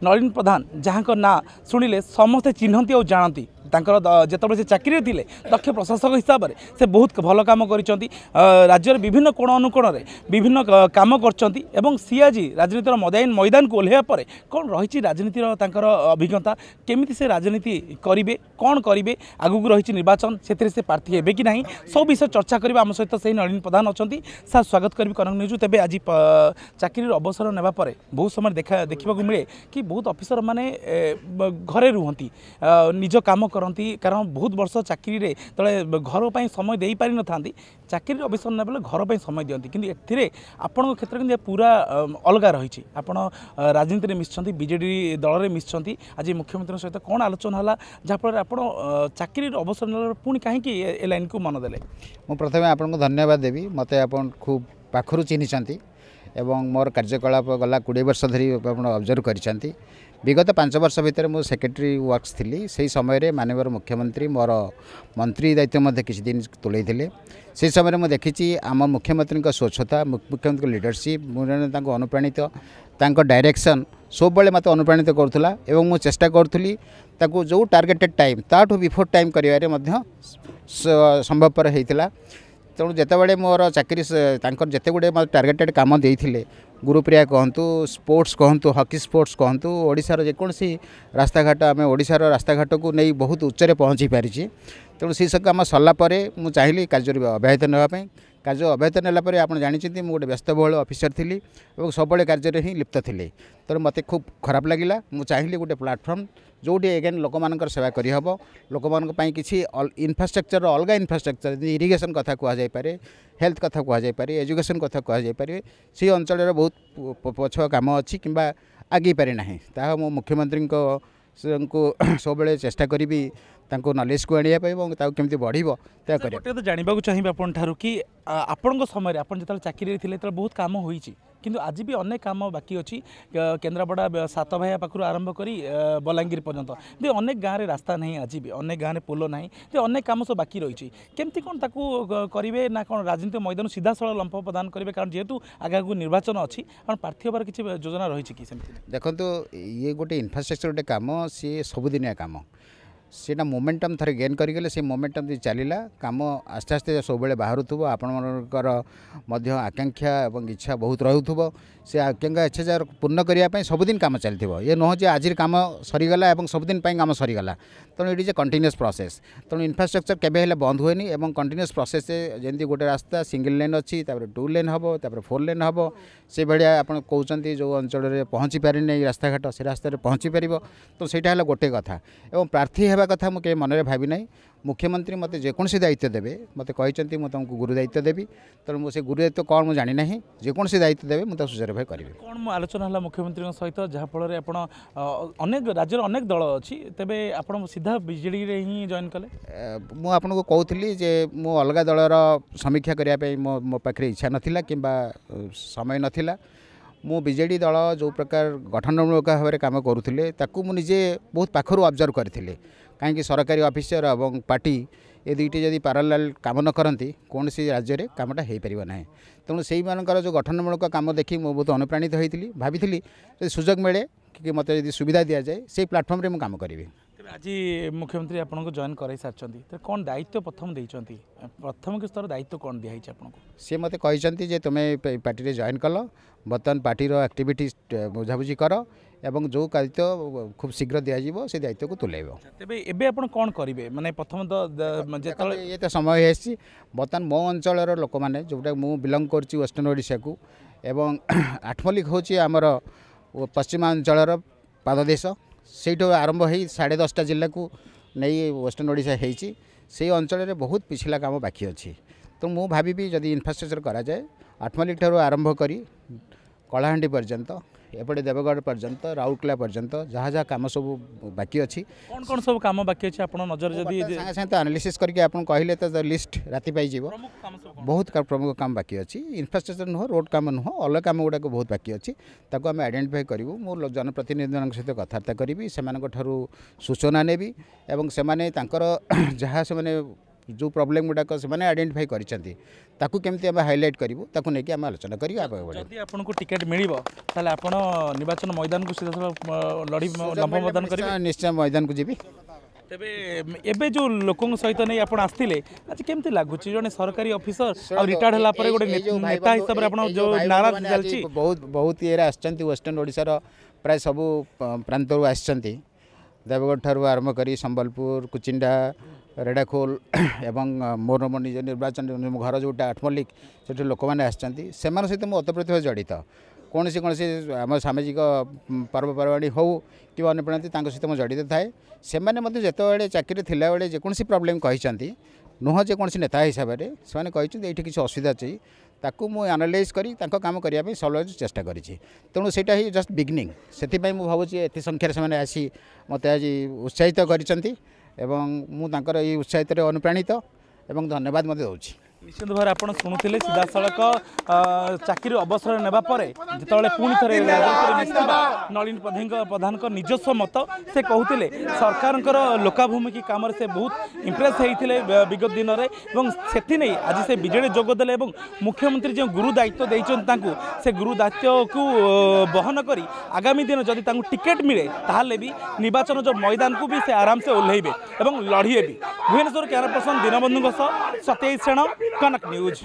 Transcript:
नलिन प्रधान जहाँ ना शुणिले समस्ते चिन्हती और जानती जिते से चाकरी थे दक्ष प्रशासक हिसाब से से बहुत भल कम कर राज्य विभिन्न कोण अनुकोण में विभिन्न काम कर सी आज राजनीतिर मैदान को ओह्लैया कौन रही राजनीतिर अभिज्ञता केमी से राजनीति करेंगे कौन करेंगे आगू रही निर्वाचन से प्रार्थी हे कि ना सब विषय चर्चा करेंगे आम सहित से नलिन प्रधान अच्छा सार स्वागत करी कनक न्यूज। तेज आज चाकरी अवसर नेबा बहुत समय देखा मिले कि बहुत ऑफिसर माने घरे रुहती निज काम करती कारण बहुत वर्ष चाकरी रे तले घर पर समय दे पारि न थांती चाकरी अवसर ने घर पर समय दिखती कि एथिरे आपण क्षेत्र में पूरा अलग रही आपण राजनीति में मिशन बीजेडी दल में मिशन आज मुख्यमंत्री सहित कौन आलोचना है जहाँफल आप चाकरी अवसर ने पुणी कहीं ए लाइन को मन देले। मु प्रथमे आपको धन्यवाद देवी मते आपण खूब पाखरु चिन्हिचंती एवं मोर कार्यकलाप गला 20 वर्ष धरी ऑब्जर्व करिसंती। विगत 5 वर्ष भितर मु सेक्रेटरी वर्क्स थी से समय माननीय मुख्यमंत्री मोर मंत्री दायित्व किसी दिन तुले से समय मुझे देखी आम मुख्यमंत्री स्वच्छता मुख्यमंत्री लीडरशिप मुझे अनुप्राणित डायरेक्शन सब मत अनुप्राणित करूला एवं मु चेष्टा करूली जो टार्गेटेड टाइम ताठू बिफोर टाइम करिवारे संभवपर होता तेणु जितेबाला मोर चाकरी जिते गुड़े टार्गेटेड कम देते गुरुप्रिया कहतु स्पोर्ट्स कहतु हॉकी स्पोर्ट्स कहतु ओडिशार जेकोसी रास्ताघाट आम ओडिशार रास्ताघाट को नहीं बहुत उच्च पहुँची पारी तेणु से सब कम सरलापर मुझे चाहिए कार्य अब्याहत नापी कार्य अब्याहत नालापर आप जानते मुझे व्यस्तबहुल अफिसर थी और सब कार्य ही लिप्त थी तेणु मत खूब खराब लगे मुझे चाहिए गोटे प्लाटफर्म जोटी एगेन लोक मान सेवा करहब लोक मान किसी इनफ्रास्ट्रक्चर अलग इनफ्रास्ट्रक्चर इरिगेशन कथा कहजापे हेल्थ कथा कहजापे एजुकेशन कथा कहजापे से अंचल बहुत पछुआ कम अच्छी कि आगे पारे ना ता मो मुख्यमंत्री को सब चेष्टा करी नॉलेज को आने केमती बढ़ तो जानवा चाहिए आपन कि आपण समय आप जो चाकरी थे बहुत कम हो किंतु आज भी अनेक काम बाकी अच्छी केन्द्रापड़ा सात भाई पाखु आरंभ कर बलांगीर पर्यंत अनेक गाँव में रास्ता नहीं आज भी अनेक गाँव में पोल ना अनेक कम सब बाकी रही केमती कौन करेंगे ना कौन राजनीतिक मैदान सीधा साल लंफ प्रदान करेंगे कारण जेहेतु आगे निर्वाचन अच्छी कारण प्रार्थी होबार किसी योजना रही कि देखो ये गोटे इनफ्रास्ट्रक्चर गोटे कम सी सबुदिनिया कम सेटा मोमेंटम थरे गेन करगले से मोमेंटम जो चलला कम आस्ते आस्ते सब बाहर आपणकर आकांक्षा और इच्छा बहुत रोथुव से आकांक्षा इच्छा पूर्ण करने सबुदिन कम चलती ये नुह जे आज कम सरीगला और सबुदिन कम सरीगला तेणु ये कंटिन्यूअस प्रोसेस तेणु इनफ्रास्ट्रक्चर केबे बंद हुए और कंटिन्यूअस प्रोसेस जमी गोटे रास्ता सिंगल लेन अच्छी 2 लेन हम 4 लेन हम से भाया आप कहते जो अंचल में पहुँची पारे रास्ताघाट से रास्तार पहुँची पार तो सहीटा गोटे कथा और प्रार्थी होगा कथा मुझे मन में भावी ना मुख्यमंत्री मत जेकोसी दायित्व देवे मत कहते मुझे तुमको गुरु दायित्व देवी तेणु मुझे गुरु दायित्व कौन मुझे जानी ना जेकोसी दायित्व देवे मुझे सुचारू भाव करी कौन आलोचना है मुख्यमंत्री सहित जहाँफल अनेक राज्य अनेक दल अच्छी तेरे आप सीधा बीजेडी ही जॉइन कले मुझे कहूली जे मु अलग दलर समीक्षा करने मो पाखे इच्छा नाला कि समय नाला मु बीजेडी दल जो प्रकार गठनमूलक भाव में कम करुले मुझे बहुत पाखर ऑब्जर्व करी कहीं सरकारी ऑफिसर और पार्टी ये दुईटी जदि पैरेलल काम न करती कौन सी राज्य में कामटा हो पार ना तेणु से मानकर जो गठनमूलक काम देखी मुझे बहुत अनुप्राणित होती भाई सुजोग मिले कि मत यदि सुविधा दि जाए से प्लाटफर्म में मुझे काम करी आज मुख्यमंत्री आपको जॉइन कर सारी तो कौन दायित्व प्रथम देती प्रथम के स्तर दायित्व कौन दिखाई आपको सी मत कहते तुम्हें पार्टी जॉइन कल बर्तमान पार्टी एक्टिविटी बुझाबुझी कर एवं जो दायित्व खूब शीघ्र दिज्व से दायित्व को तुलेब तेज आप कौन करेंगे माने प्रथम तो ये तो समय है बर्तमान मो अंचल लोक मैंने जोटा मुझे बिलंग कर वेस्टर्न ओडिशा को एवं आठमल्लिक हूँ आमर पश्चिमांचल पाददेश से आरंभ हो 10.5 जिला को नहीं वेस्टर्न ओडिशा से अंचल में बहुत पिछला काम बाकी अच्छी तो मुझे भावी जदि इनफ्रास्ट्रक्चर कराए आठमल्लिक ठार आरंभ कर कलाहांडी पर्यंत एपटे देवगढ़ पर्यंत राउरकेला पर्यंत जहाँ जहाँ कम सब बाकी अच्छी कौन कौन सब कम बाकी अच्छी आप नजर जदि सागे सागे तो एनालिसिस करके आप कहले तो लिस्ट राति पाई बहुत प्रमुख काम बाकी अच्छी इनफ्रास्ट्रक्चर नुह रोड काम नुह अलग काम गुड़ाक बहुत बाकी अच्छी ताको आम आइडेंटिफाई करूँ मो जनप्रतिनिधि सहित कथबार्ता करी से सूचना नेबी एवं से जहाँ से जो प्रोब्लेम गुड़ाक से आइडेंटिफाई करमती आम हाइलाइट करूँ ताकू नहीं आम आलोचना करी जदि आपको टिकेट मिल निर्वाचन मैदान को सीधा लड़ी नवमतदान करेंगे निश्चय मैदान को जी तेबे एबे जो लोकों सहित नहीं आप आसते आज केमती लगुच जड़े सरकारी ऑफिसर और रिटायर्ड होला परे गोटे नेता हिसाब से आपन जो नाराज चलची बहुत ये आसचंती वेस्टर्न ओडिसा रो प्राय सब प्रांत आसचंती देवगढ़ ठारू आरंभ करी संबलपुर कुचिंडा रेड़ाखोल एवं मोर मो निज निर्वाचन मो घर जोटा आठमल्लिक से लोक मैंने आसचंती से सहित मो ओतप्रोत जड़ित कौन सी आम सामाजिक पर्वपर्वाणी हो कि अन्य प्रणाली सहित मैं जड़ित थाए से जिते चाकरी थिला बेले जेकोसी प्रोब्लेम कहते नुह जेकोसी नेता हिसाब से कहते ये किसी असुविधा अच्छी ताकू मु एनालाइज करी काम करने सब चेष्टा करी तेणु से ही जस्ट बिगिनिंग से भावुँ एत संख्यार से आसी मत आज उत्साहित कर उत्साहित अनुप्राणित एवं धन्यवाद मत दूसरी निश्चित भाव आप शुणुले सीधा सड़क चाकरी अवसर ने जिते पुणी थे नलिन प्रधान निजस्व मत से कहते सरकार लोकाभिमुखी कम से बहुत इम्प्रेस होते विगत दिन में से आज से विजेडी जोगदे मुख्यमंत्री जो गुरु दायित्व देते से गुरु दायित्व को बहन कर आगामी दिन जदि टिकेट मिले ताहले भी निर्वाचन जो मैदान को भी से आराम से ओह्लैबे और लड़े भी भुवनेश्वर कैमरा पर्सन दीनबंधु सत्यजित सेन कनक न्यूज।